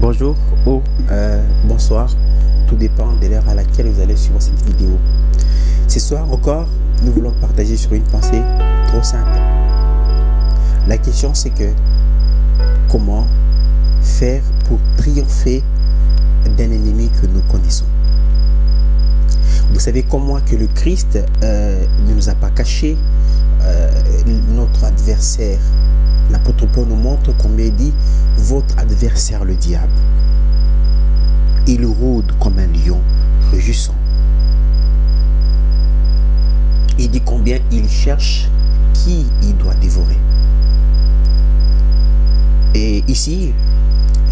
Bonjour ou bonsoir, tout dépend de l'heure à laquelle vous allez suivre cette vidéo. Ce soir encore, nous voulons partager sur une pensée trop simple. La question c'est que comment faire pour triompher d'un ennemi que nous connaissons. Vous savez comme moi que le Christ ne nous a pas caché notre adversaire. L'apôtre Paul nous montre combien il dit votre adversaire le diable. Il rôde comme un lion rugissant. Il dit combien il cherche qui il doit dévorer. Et ici,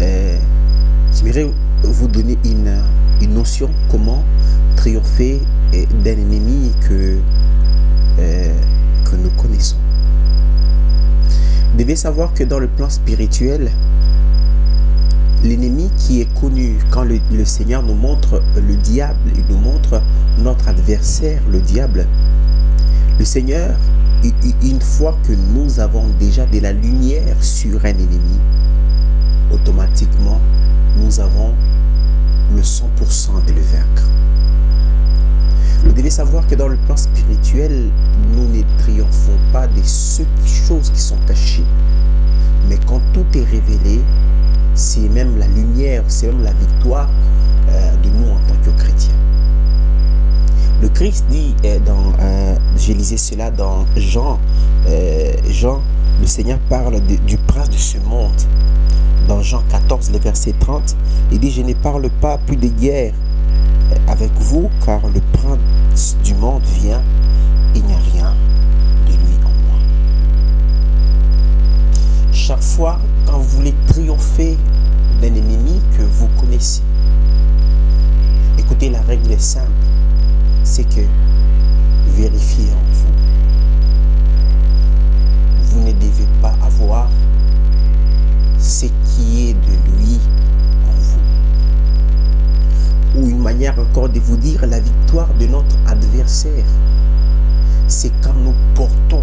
j'aimerais vous donner une notion comment triompher d'un ennemi que nous connaissons. Vous devez savoir que dans le plan spirituel, l'ennemi qui est connu, quand le Seigneur nous montre le diable, il nous montre notre adversaire, le diable. Le Seigneur, une fois que nous avons déjà de la lumière sur un ennemi, automatiquement, nous avons le 100% de le vaincre. Vous devez savoir que dans le plan spirituel, nous ne triomphons pas des choses qui sont cachées. Mais quand tout est révélé, c'est même la lumière, c'est même la victoire de nous en tant que chrétiens. Le Christ dit, je lisais cela dans Jean, le Seigneur parle du prince de ce monde. Dans Jean 14, le verset 30, il dit, je ne parle pas plus de guerre avec vous, car le prince du monde vient, il n'y a rien de lui en moi. Chaque fois, quand vous voulez triompher d'un ennemi que vous connaissez, écoutez, la règle est simple, c'est que vérifiez en vous. Vous ne devez pas avoir ce qui est de lui en vous. Ou une manière encore de vous dire, la victoire de notre adversaire, c'est quand nous portons,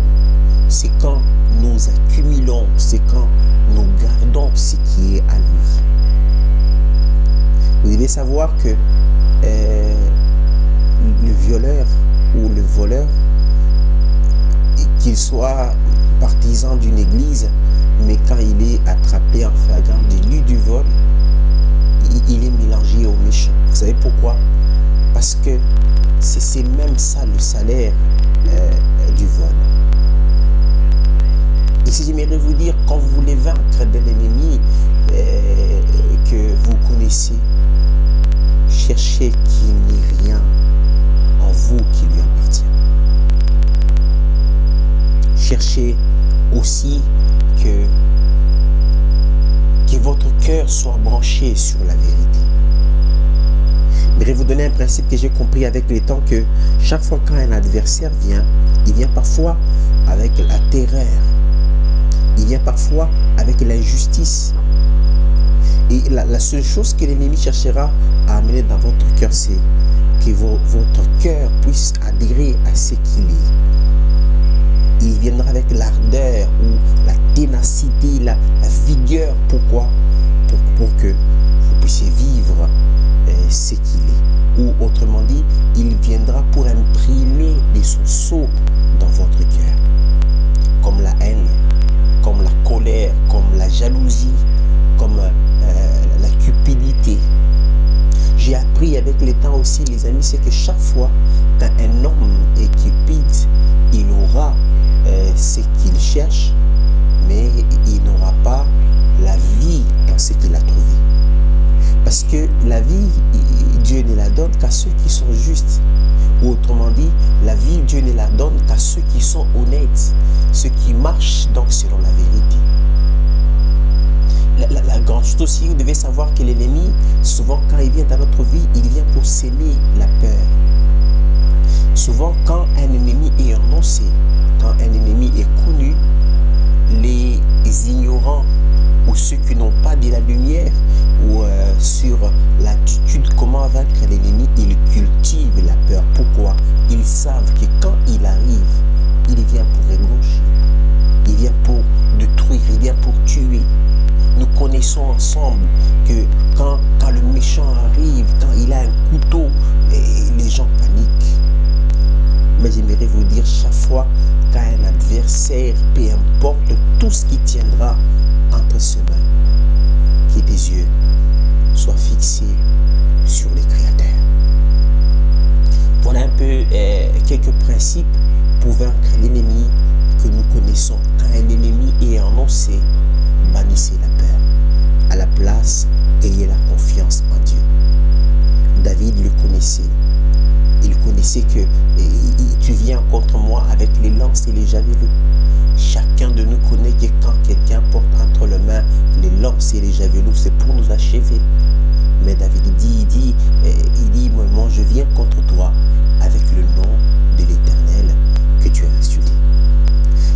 c'est quand nous accumulons, c'est quand nous gardons ce qui est à lui. Vous devez savoir que le violeur ou le voleur, qu'il soit partisan d'une église, mais quand il est attrapé en flagrant délit du vol, il est mélangé au méchant. Vous savez pourquoi? Parce que c'est même ça le salaire du vol. Ici, j'aimerais vous dire, quand vous voulez vaincre d'un ennemi que vous connaissez, cherchez qu'il n'y ait rien en vous qui lui appartient. Cherchez aussi que votre cœur soit branché sur la vérité. Je vais vous donner un principe que j'ai compris avec le temps, que chaque fois qu'un adversaire vient, il vient parfois avec la terreur. Il vient parfois avec l'injustice. Et la seule chose que l'ennemi cherchera à amener dans votre cœur, c'est que votre cœur puisse adhérer à ce qu'il est. Il viendra avec l'ardeur ou la ténacité, la vigueur. Pourquoi? Pour que vous puissiez vivre ce qu'il est. Ou autrement dit, il viendra pour imprimer des sceaux dans votre cœur. Comme la haine, comme la colère, comme la jalousie, comme la cupidité. J'ai appris avec le temps aussi, les amis, c'est que chaque fois qu'un homme est cupide, il aura ce qu'il cherche, mais il n'aura pas la vie dans ce qu'il a trouvé. Parce que la vie, Dieu ne la donne qu'à ceux qui sont justes. Ou autrement dit, la vie, Dieu ne la donne qu'à ceux qui sont honnêtes, ceux qui marchent donc selon la vérité. La grande chose aussi, vous devez savoir que l'ennemi, souvent quand il vient dans notre vie, il vient pour s'aimer la peur. Souvent quand un ennemi est annoncé, quand un ennemi est connu, les ignorants ou ceux qui n'ont pas de la lumière ou sur l'attitude comment vaincre l'ennemi, ils cultivent la peur. Pourquoi? Ils savent que quand il arrive, il vient pour égorger, il vient pour détruire, il vient pour tuer. Nous connaissons ensemble que tout ce qui tiendra entre ses mains. Que tes yeux soient fixés sur les créateurs. Voilà un peu quelques principes pour vaincre l'ennemi que nous connaissons. Quand un ennemi est annoncé, bannissez la peur. À la place, ayez la confiance en Dieu. David le connaissait. Il connaissait que tu viens contre moi avec les lances et les javelots. Chacun de nous connaît que quand quelqu'un porte entre les mains les lances et les javelots, c'est pour nous achever. Mais David dit, moi je viens contre toi avec le nom de l'Éternel que tu as insulté.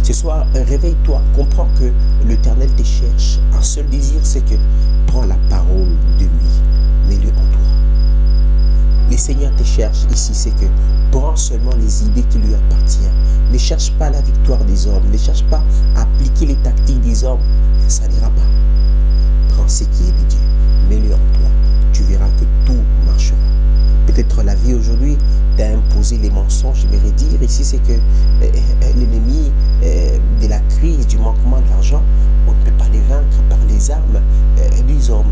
Ce soir, réveille-toi, comprends que l'Éternel te cherche. Un seul désir, c'est que prends la parole de lui, mets-le en toi. Le Seigneur te cherche ici, c'est que prends seulement les idées qui lui appartiennent. Ne cherche pas la victoire des hommes, ne cherche pas à appliquer les tactiques des hommes, ça n'ira pas. Prends ce qui est de Dieu, mets-le en toi, tu verras que tout marchera. Peut-être la vie aujourd'hui t'a imposé les mensonges, j'aimerais dire ici, c'est que l'ennemi de la crise, du manquement de l'argent, on ne peut pas les vaincre par les armes des hommes.